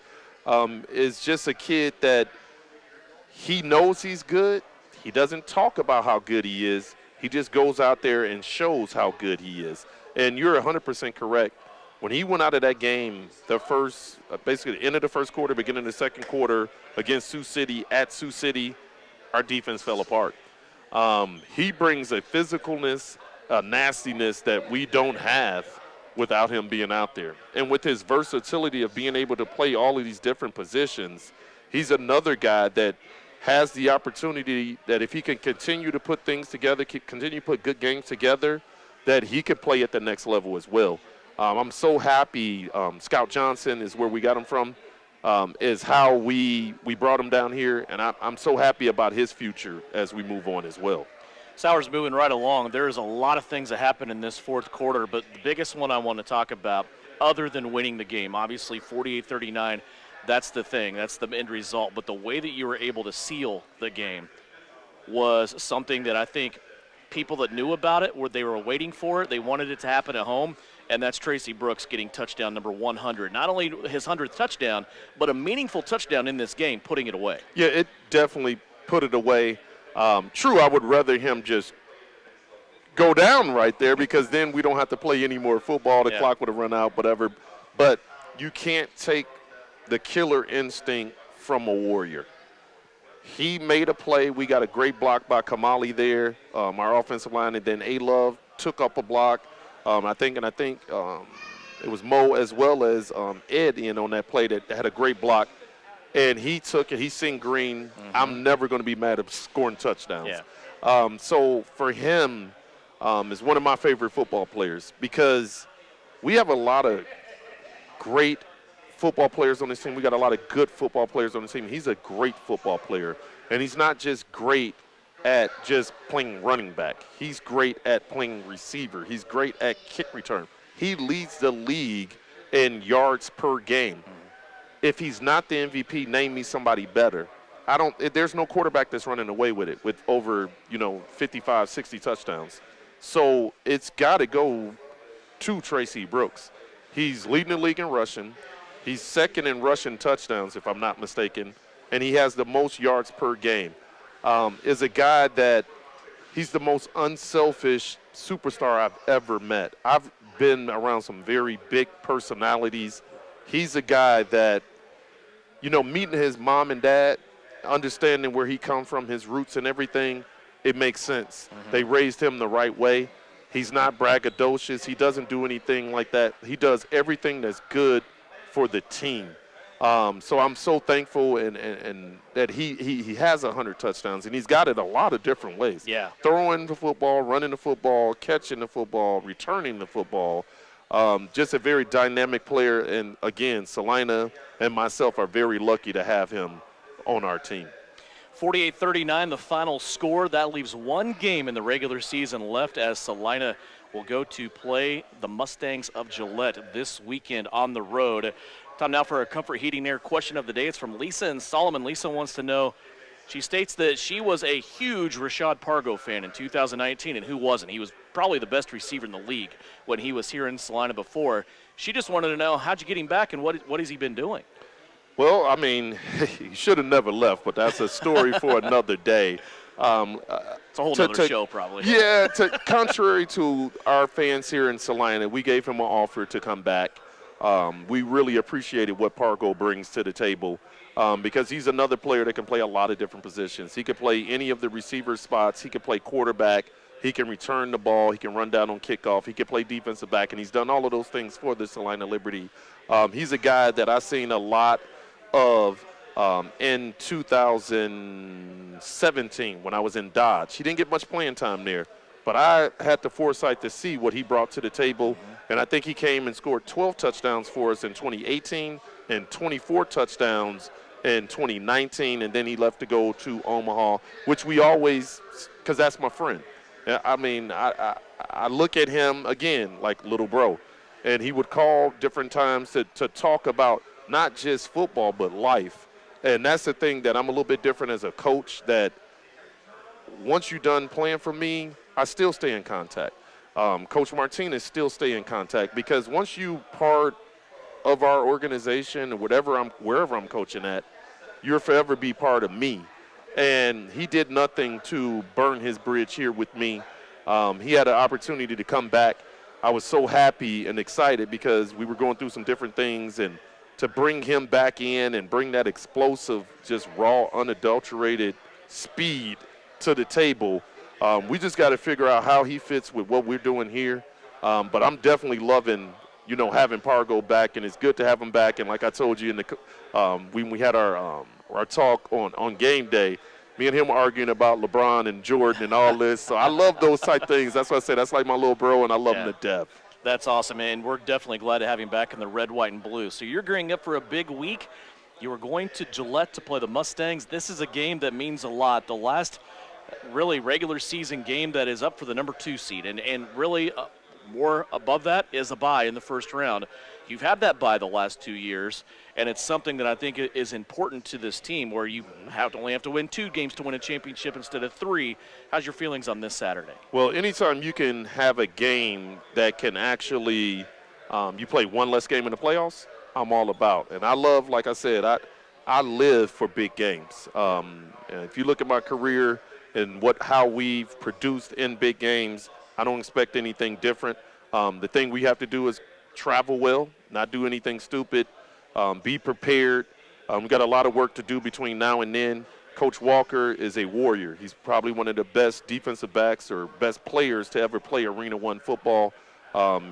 Is just a kid that he knows he's good. He doesn't talk about how good he is. He just goes out there and shows how good he is. And you're 100% correct. When he went out of that game, basically the end of the first quarter, beginning of the second quarter against Sioux City, at Sioux City, our defense fell apart. He brings a physicalness, a nastiness that we don't have without him being out there. And with his versatility of being able to play all of these different positions, he's another guy that has the opportunity that if he can continue to put things together, continue to put good games together, that he could play at the next level as well. I'm so happy Scout Johnson is where we got him from, is how we brought him down here, and I'm so happy about his future as we move on as well. Sauer's moving right along. There's a lot of things that happened in this fourth quarter, but the biggest one I want to talk about, other than winning the game, obviously 48-39, that's the thing. That's the end result. But the way that you were able to seal the game was something that I think people that knew about it, they were waiting for it. They wanted it to happen at home, and that's Tracy Brooks getting touchdown number 100. Not only his 100th touchdown, but a meaningful touchdown in this game, putting it away. Yeah, it definitely put it away. True, I would rather him just go down right there because then we don't have to play any more football. The clock would have run out, whatever. But you can't take the killer instinct from a Warrior. He made a play. We got a great block by Kamali there, our offensive line, and then A-Love took up a block. I think it was Mo as well as Ed in on that play that had a great block. and he took it. He's seen green. I'm never going to be mad at scoring touchdowns. Yeah. So for him, is one of my favorite football players because we have a lot of great football players on this team. We got a lot of good football players on the team. He's a great football player, and he's not just great at just playing running back. He's great at playing receiver. He's great at kick return. He leads the league in yards per game. If he's not the MVP, name me somebody better. There's no quarterback that's running away with it with over, 55, 60 touchdowns. So it's got to go to Tracy Brooks. He's leading the league in rushing. He's second in rushing touchdowns, if I'm not mistaken, and he has the most yards per game. Is a guy that he's the most unselfish superstar I've ever met. I've been around some very big personalities. He's a guy that, meeting his mom and dad, understanding where he come from, his roots and everything, it makes sense. They raised him the right way. He's not braggadocious. He doesn't do anything like that. He does everything that's good for the team. So I'm so thankful and that he has 100 touchdowns, and he's got it a lot of different ways. Yeah. Throwing the football, running the football, catching the football, returning the football. Just a very dynamic player, and again, Salina and myself are very lucky to have him on our team. 48-39, the final score. That leaves one game in the regular season left as Salina will go to play the Mustangs of Gillette this weekend on the road. Time now for a Comfort Heating Air question of the day. It's from Lisa and Solomon. Lisa wants to know, she states that she was a huge Rashad Pargo fan in 2019, and who wasn't? He was probably the best receiver in the league when he was here in Salina before. She just wanted to know, how'd you get him back, and what has he been doing? Well, I mean, he should have never left, but that's a story for another day. It's a whole other show, probably. Yeah, contrary to our fans here in Salina, we gave him an offer to come back. We really appreciated what Pargo brings to the table because he's another player that can play a lot of different positions. He can play any of the receiver spots. He can play quarterback. He can return the ball. He can run down on kickoff. He can play defensive back, and he's done all of those things for the Salina Liberty. He's a guy that I've seen a lot of in 2017 when I was in Dodge. He didn't get much playing time there, but I had the foresight to see what he brought to the table, and I think he came and scored 12 touchdowns for us in 2018 and 24 touchdowns in 2019, and then he left to go to Omaha, which we always, because that's my friend. I mean, I look at him, again, like little bro, and he would call different times to talk about not just football but life. And that's the thing that I'm a little bit different as a coach, that once you're done playing for me, I still stay in contact. Coach Martinez still stay in contact because once you part of our organization or wherever I'm coaching at, you'll forever be part of me. And he did nothing to burn his bridge here with me. He had an opportunity to come back. I was so happy and excited because we were going through some different things, and to bring him back in and bring that explosive, just raw, unadulterated speed to the table, we just got to figure out how he fits with what we're doing here. But I'm definitely loving, having Pargo back, and it's good to have him back. And like I told you when we had our talk on game day, me and him arguing about LeBron and Jordan and all this. So I love those type things. That's why I say that's like my little bro, and I love him to death. That's awesome, and we're definitely glad to have him back in the red, white, and blue. So you're gearing up for a big week. You are going to Gillette to play the Mustangs. This is a game that means a lot. The last really regular season game that is up for the number 2 seed, and really more above that is a bye in the first round. You've had that bye the last 2 years, and it's something that I think is important to this team, where you only have to win 2 games to win a championship instead of 3. How's your feelings on this Saturday? Well, anytime you can have a game that can actually you play one less game in the playoffs, I'm all about. And I love, like I said, I live for big games. And if you look at my career and how we've produced in big games, I don't expect anything different. The thing we have to do is travel well, not do anything stupid, be prepared. We've got a lot of work to do between now and then. Coach Walker is a warrior. He's probably one of the best defensive backs or best players to ever play Arena 1 football.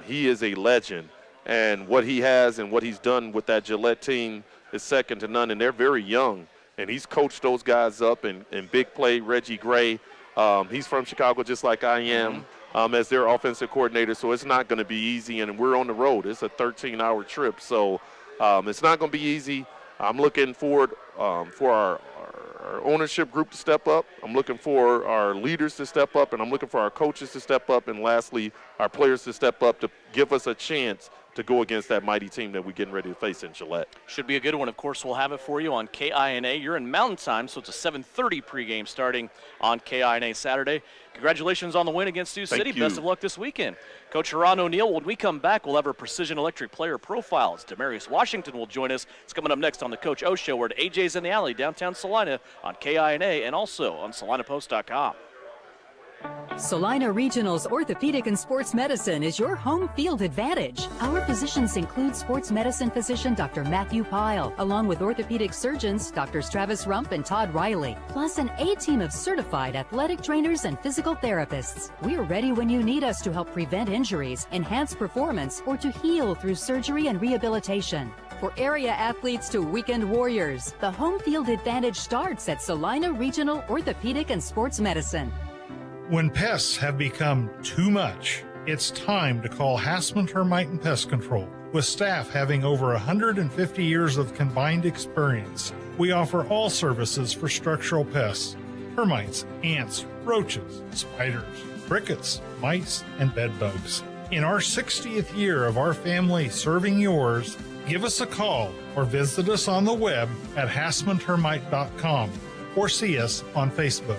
He is a legend. And what he has and what he's done with that Gillette team is second to none, and they're very young. And he's coached those guys up in big play. Reggie Gray, he's from Chicago just like I am, as their offensive coordinator, so it's not going to be easy, and we're on the road. It's a 13-hour trip, so it's not going to be easy. I'm looking forward for our ownership group to step up. I'm looking for our leaders to step up, and I'm looking for our coaches to step up, and lastly, our players to step up to give us a chance to go against that mighty team that we're getting ready to face in Gillette. Should be a good one. Of course, we'll have it for you on KINA. You're in Mountain Time, so it's a 7:30 pregame starting on KINA Saturday. Congratulations on the win against Sioux City. Best of luck this weekend. Coach Ron O'Neill, when we come back, we'll have our Precision Electric player profiles. Demarius Washington will join us. It's coming up next on the Coach O Show. We're at AJ's in the Alley, downtown Salina, on KINA and also on SalinaPost.com. Salina Regional's Orthopedic and Sports Medicine is your home field advantage. Our physicians include sports medicine physician Dr. Matthew Pyle, along with orthopedic surgeons Drs. Travis Rump and Todd Riley, plus an A-team of certified athletic trainers and physical therapists. We're ready when you need us to help prevent injuries, enhance performance, or to heal through surgery and rehabilitation. For area athletes to weekend warriors, the home field advantage starts at Salina Regional Orthopedic and Sports Medicine. When pests have become too much, it's time to call Hassman Termite and Pest Control. With staff having over 150 years of combined experience, we offer all services for structural pests: termites, ants, roaches, spiders, crickets, mice, and bed bugs. In our 60th year of our family serving yours, give us a call or visit us on the web at hassmantermite.com or see us on Facebook.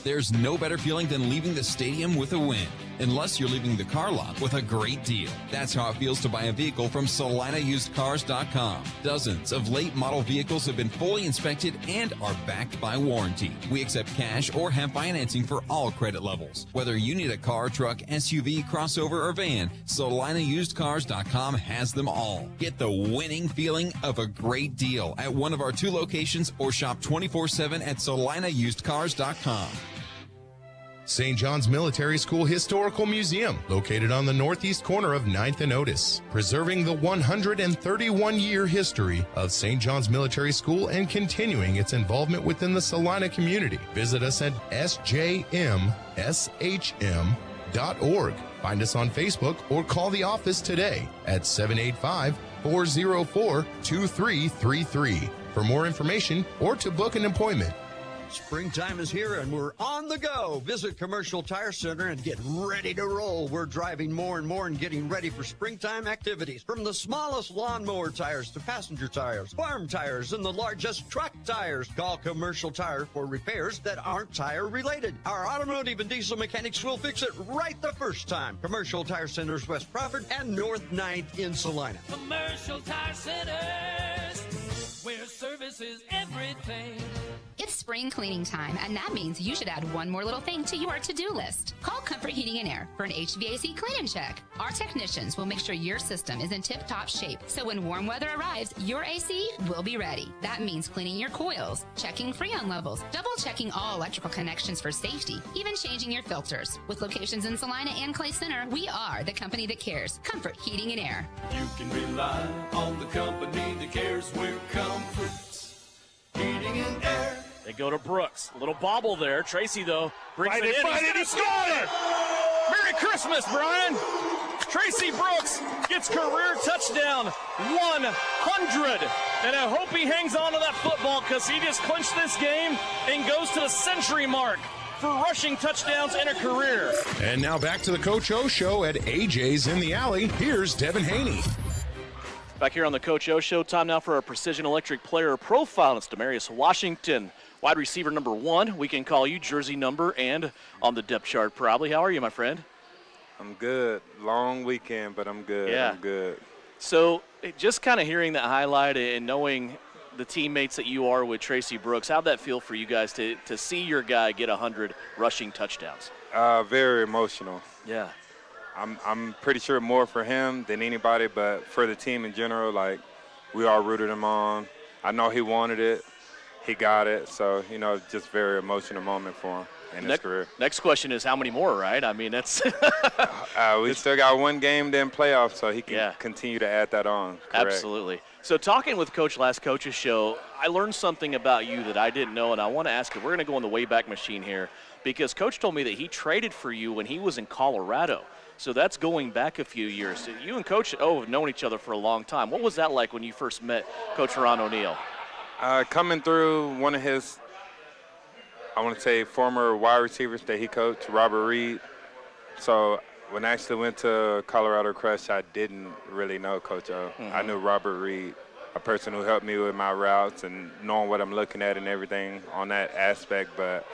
There's no better feeling than leaving the stadium with a win, unless you're leaving the car lot with a great deal. That's how it feels to buy a vehicle from SalinaUsedCars.com. Dozens of late model vehicles have been fully inspected and are backed by warranty. We accept cash or have financing for all credit levels. Whether you need a car, truck, SUV, crossover, or van, SalinaUsedCars.com has them all. Get the winning feeling of a great deal at one of our 2 locations or shop 24/7 at SalinaUsedCars.com. St. John's Military School Historical Museum, located on the northeast corner of 9th and Otis, preserving the 131-year history of St. John's Military School and continuing its involvement within the Salina community. Visit us at sjmshm.org. Find us on Facebook or call the office today at 785-404-2333 for more information or to book an appointment. Springtime is here and we're on the go. Visit Commercial Tire Center and get ready to roll. We're driving more and more and getting ready for springtime activities. From the smallest lawnmower tires to passenger tires, farm tires, and the largest truck tires. Call Commercial Tire for repairs that aren't tire related. Our automotive and diesel mechanics will fix it right the first time. Commercial Tire Centers, West Crawford and North 9th in Salina. Commercial Tire Centers, where service is everything. It's spring cleaning time, and that means you should add one more little thing to your to-do list. Call Comfort Heating and Air for an HVAC clean and check. Our technicians will make sure your system is in tip-top shape, so when warm weather arrives, your AC will be ready. That means cleaning your coils, checking Freon levels, double-checking all electrical connections for safety, even changing your filters. With locations in Salina and Clay Center, we are the company that cares. Comfort Heating and Air. You can rely on the company that cares. We're Comfort Heating and Air. They go to Brooks. A little bobble there. Tracy, though, brings it in. He scored! Merry Christmas, Brian. Tracy Brooks gets career touchdown 100. And I hope he hangs on to that football because he just clinched this game and goes to the century mark for rushing touchdowns in a career. And now back to the Coach O Show at AJ's in the Alley. Here's Devin Haney. Back here on the Coach O Show, time now for our Precision Electric player profile. It's Demarius Washington, wide receiver number 1. We can call you jersey number and on the depth chart probably. How are you, my friend? I'm good. Long weekend, but I'm good. Yeah. I'm good. So just kind of hearing that highlight and knowing the teammates that you are with Tracy Brooks, how'd that feel for you guys to see your guy get 100 rushing touchdowns? Very emotional. Yeah. I'm pretty sure more for him than anybody, but for the team in general, like, we all rooted him on. I know he wanted it. He got it. So, you know, just very emotional moment for him in his career. Next question is how many more, right? I mean, that's we still got one game then playoffs, so he can continue to add that on. Correct. Absolutely. So talking with Coach last Coach's show, I learned something about you that I didn't know, and I want to ask you. We're going to go in the Wayback Machine here because Coach told me that he traded for you when he was in Colorado. So that's going back a few years. You and Coach have known each other for a long time. What was that like when you first met Coach Ron O'Neal? Coming through one of his, I want to say, former wide receivers that he coached, Robert Reed. So when I actually went to Colorado Crush, I didn't really know Coach O. I knew Robert Reed, a person who helped me with my routes and knowing what I'm looking at and everything on that aspect. But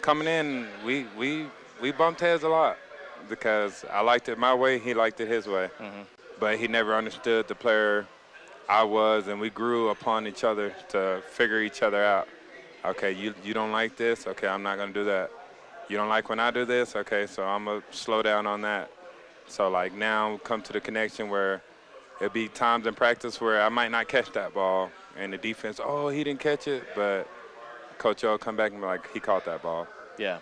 coming in, we bumped heads a lot because I liked it my way, he liked it his way. But he never understood the player I was, and we grew upon each other to figure each other out. Okay, you don't like this? Okay, I'm not going to do that. You don't like when I do this? Okay, so I'm going to slow down on that. So, like, now come to the connection where it'll be times in practice where I might not catch that ball, and the defense, oh, he didn't catch it, but Coach O will come back and be like, he caught that ball. Yeah.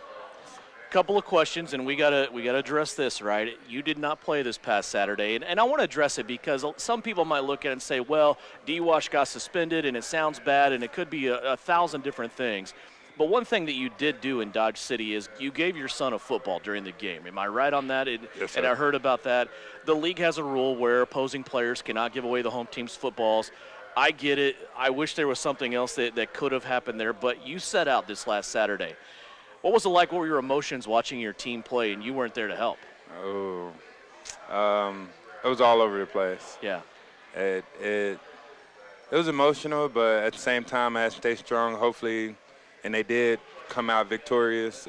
Couple of questions, and we gotta address this, right? You did not play this past Saturday, and I want to address it because some people might look at it and say, well, D-Wash got suspended, and it sounds bad, and it could be a thousand different things. But one thing that you did do in Dodge City is you gave your son a football during the game. Am I right on that? Yes, sir. And I heard about that. The league has a rule where opposing players cannot give away the home team's footballs. I get it. I wish there was something else that could have happened there, but you set out this last Saturday. What was it like? What were your emotions watching your team play and you weren't there to help? Oh, it was all over the place. Yeah. It was emotional, but at the same time, I had to stay strong, hopefully, and they did come out victorious.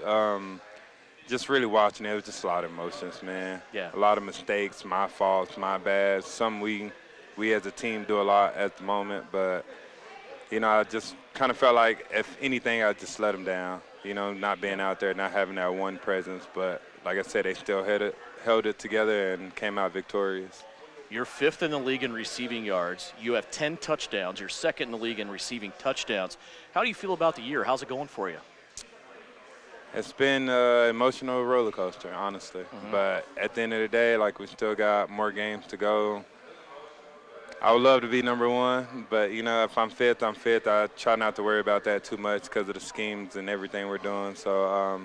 Just really watching it was just a lot of emotions, man. Yeah. A lot of mistakes, my faults, my bad. Some we as a team do a lot at the moment, but, you know, I just kind of felt like if anything, I just let them down. You know, not being out there, not having that one presence. But like I said, they still held it together and came out victorious. You're 5th in the league in receiving yards. You have 10 touchdowns. You're 2nd in the league in receiving touchdowns. How do you feel about the year? How's it going for you? It's been an emotional roller coaster, honestly. But at the end of the day, like, we still got more games to go. I would love to be number one, but, you know, if I'm 5th, I'm 5th. I try not to worry about that too much because of the schemes and everything we're doing. So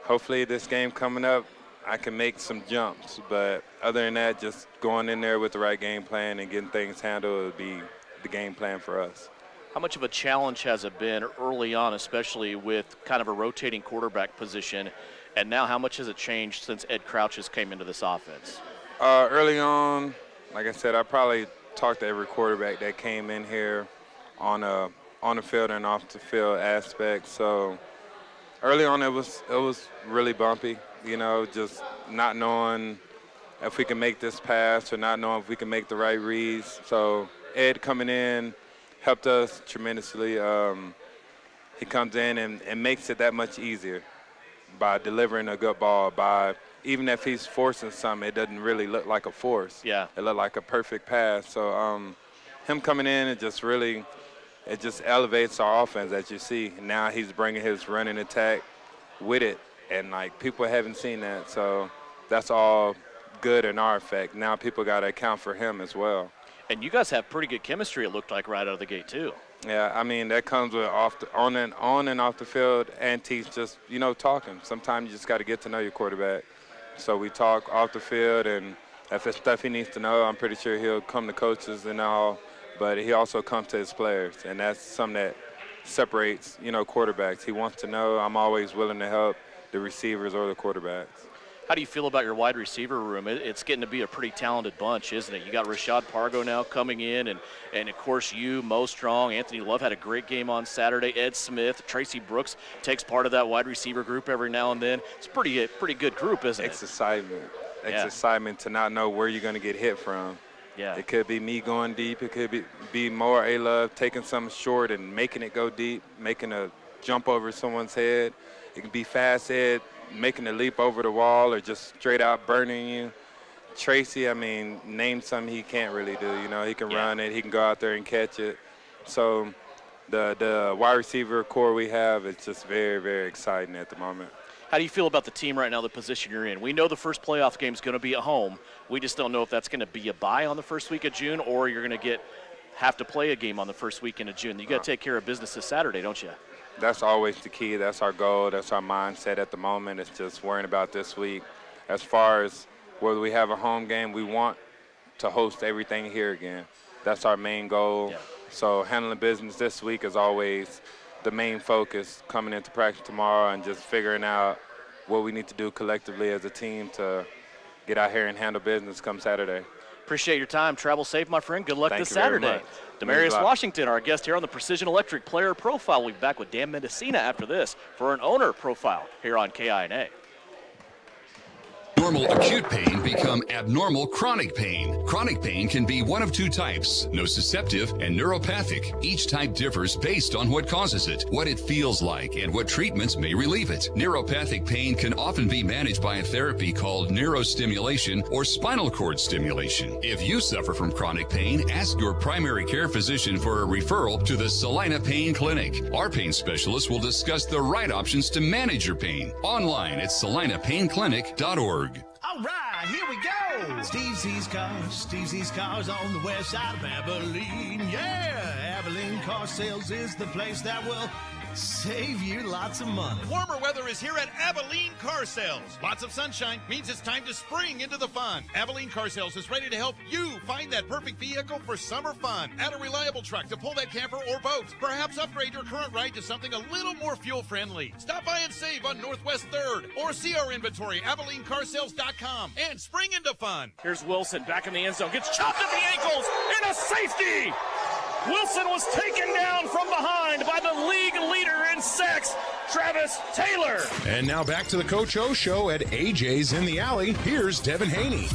hopefully this game coming up, I can make some jumps. But other than that, just going in there with the right game plan and getting things handled would be the game plan for us. How much of a challenge has it been early on, especially with kind of a rotating quarterback position, and now how much has it changed since Ed Crouch has came into this offense? Early on, like I said, I probably talked to every quarterback that came in here on the field and off the field aspect. So early on, it was really bumpy. You know, just not knowing if we can make this pass or not knowing if we can make the right reads. So Ed coming in helped us tremendously. He comes in and makes it that much easier by delivering a good ball, by even if he's forcing something, it doesn't really look like a force. Yeah. It looked like a perfect pass. So him coming in, it just elevates our offense, as you see. Now he's bringing his running attack with it, and, like, people haven't seen that. So that's all good in our effect. Now people got to account for him as well. And you guys have pretty good chemistry, it looked like, right out of the gate, too. Yeah, I mean, that comes with on and off the field, antiques, just, you know, talking. Sometimes you just got to get to know your quarterback. So we talk off the field, and if it's stuff he needs to know, I'm pretty sure he'll come to coaches and all, but he also comes to his players, and that's something that separates, you know, quarterbacks. He wants to know. I'm always willing to help the receivers or the quarterbacks. How do you feel about your wide receiver room? It's getting to be a pretty talented bunch, isn't it? You got Rashad Pargo now coming in, and of course you, Mo Strong, Anthony Love had a great game on Saturday. Ed Smith, Tracy Brooks takes part of that wide receiver group every now and then. It's a pretty good group, isn't it? It's excitement. Yeah. Excitement to not know where you're going to get hit from. Yeah. It could be me going deep. It could be more A-Love taking something short and making it go deep, making a jump over someone's head. It can be fast Ed making a leap over the wall or just straight out burning you. Tracy, I mean, name something he can't really do. You know, he can run it. He can go out there and catch it. So the wide receiver core we have is just very, very exciting at the moment. How do you feel about the team right now, the position you're in? We know the first playoff game is going to be at home. We just don't know if that's going to be a bye on the first week of June or you're going to have to play a game on the first weekend of June. You got to take care of business this Saturday, don't you? That's always the key. That's our goal. That's our mindset at the moment. It's just worrying about this week. As far as whether we have a home game, we want to host everything here again. That's our main goal. Yeah. So handling business this week is always the main focus, coming into practice tomorrow and just figuring out what we need to do collectively as a team to get out here and handle business come Saturday. Appreciate your time. Travel safe, my friend. Good luck Thank this you very Saturday. much. Demarius Washington, our guest here on the Precision Electric Player Profile. We'll be back with Dan Mendocino after this for an owner profile here on KINA. Normal acute pain become abnormal chronic pain. Chronic pain can be one of two types, nociceptive and neuropathic. Each type differs based on what causes it, what it feels like, and what treatments may relieve it. Neuropathic pain can often be managed by a therapy called neurostimulation or spinal cord stimulation. If you suffer from chronic pain, ask your primary care physician for a referral to the Salina Pain Clinic. Our pain specialists will discuss the right options to manage your pain. Online at salinapainclinic.org. All right, here we go. Steve Z's Cars on the west side of Abilene. Yeah, Abilene Car Sales is the place that will save you lots of money. Warmer weather is here at Abilene Car Sales. Lots of sunshine means it's time to spring into the fun. Abilene Car Sales is ready to help you find that perfect vehicle for summer fun. Add a reliable truck to pull that camper or boat. Perhaps upgrade your current ride to something a little more fuel-friendly. Stop by and save on Northwest 3rd or see our inventory, AbileneCarsales.com, and spring into fun. Here's Wilson back in the end zone. Gets chopped at the ankles and a safety. Wilson was taken down from behind by the league leader in sacks, Travis Taylor. And now back to the Coach O Show at AJ's in the Alley. Here's Devin Haney.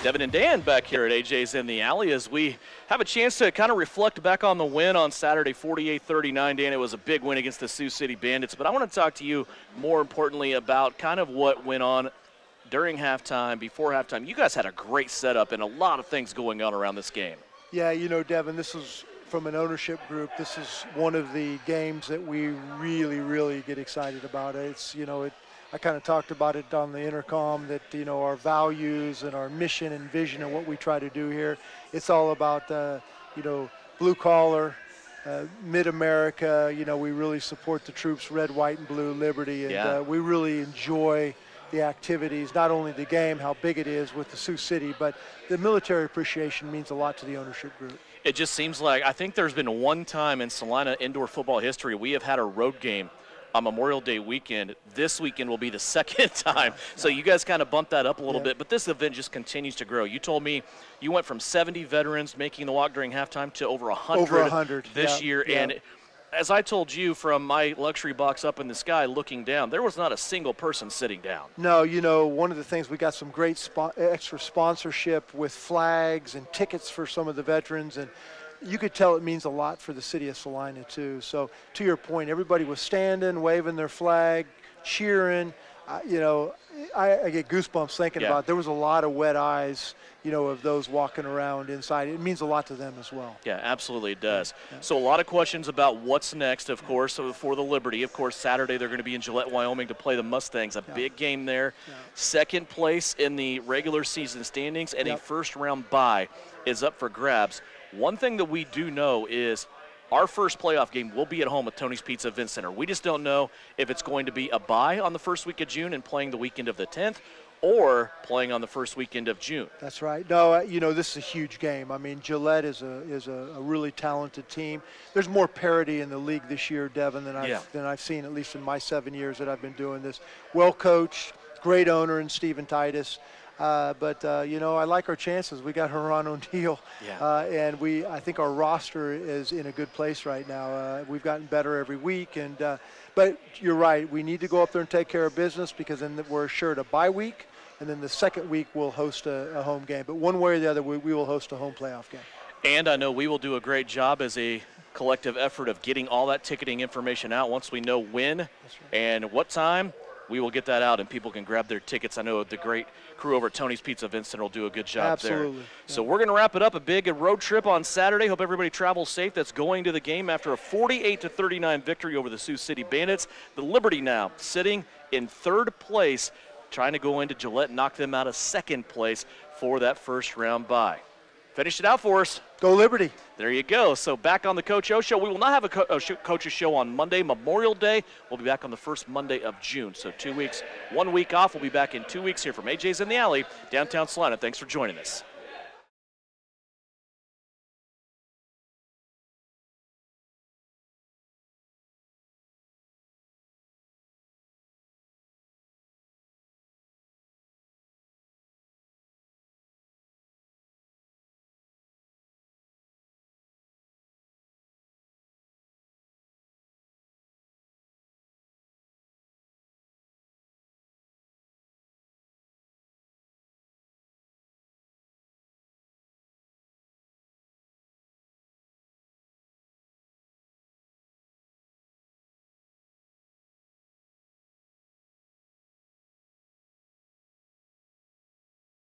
Devin and Dan back here at AJ's in the Alley as we have a chance to kind of reflect back on the win on Saturday, 48-39. Dan, it was a big win against the Sioux City Bandits, but I want to talk to you more importantly about kind of what went on during halftime, before halftime. You guys had a great setup and a lot of things going on around this game. Yeah, you know, Devin, this is from an ownership group. This is one of the games that we really, really get excited about. It's, you know, I kind of talked about it on the intercom that, you know, our values and our mission and vision and what we try to do here. It's all about, you know, blue collar, mid-America. You know, we really support the troops, red, white, and blue, Liberty, and we really enjoy the activities, not only the game, how big it is with the Sioux City, but the military appreciation means a lot to the ownership group. It just seems like, I think there's been one time in Salina indoor football history we have had a road game on Memorial Day weekend. This weekend will be the second time. So you guys kind of bumped that up a little bit, but this event just continues to grow. You told me you went from 70 veterans making the walk during halftime to over 100 this year. And as I told you from my luxury box up in the sky looking down, there was not a single person sitting down. No, you know, one of the things, we got some great extra sponsorship with flags and tickets for some of the veterans, and you could tell it means a lot for the city of Salina too. So to your point, everybody was standing, waving their flag, cheering. You know, I get goosebumps thinking about it. There was a lot of wet eyes, you know, of those walking around inside. It means a lot to them as well. Yeah, absolutely it does. So a lot of questions about what's next, of course, for the Liberty. Of course, Saturday they're going to be in Gillette, Wyoming to play the Mustangs. A big game there. Second place in the regular season standings and a first-round bye is up for grabs. One thing that we do know is our first playoff game will be at home at Tony's Pizza Event Center. We just don't know if it's going to be a bye on the first week of June and playing the weekend of the 10th or playing on the first weekend of June. That's right. No, you know, this is a huge game. I mean, Gillette is a really talented team. There's more parity in the league this year, Devin, than I've seen, at least in my 7 years that I've been doing this. Well coached, great owner in Stephen Titus. But you know, I like our chances. We got Haran O'Neal, and I think our roster is in a good place right now. We've gotten better every week, and but you're right. We need to go up there and take care of business because then we're assured a bye week, and then the second week we'll host a home game. But one way or the other, we will host a home playoff game. And I know we will do a great job as a collective effort of getting all that ticketing information out once we know when and what time. we will get that out and people can grab their tickets. I know the great crew over at Tony's Pizza Vincent will do a good job there. Absolutely. So we're going to wrap it up. A big road trip on Saturday. Hope everybody travels safe that's going to the game after a 48-39 victory over the Sioux City Bandits. The Liberty now sitting in third place, trying to go into Gillette and knock them out of second place for that first round bye. Finish it out for us. Go Liberty. There you go. So back on the Coach O Show. We will not have a Coach's Show on Monday, Memorial Day. We'll be back on the first Monday of June. So 2 weeks, 1 week off. We'll be back in 2 weeks here from AJ's in the Alley, downtown Salina. Thanks for joining us.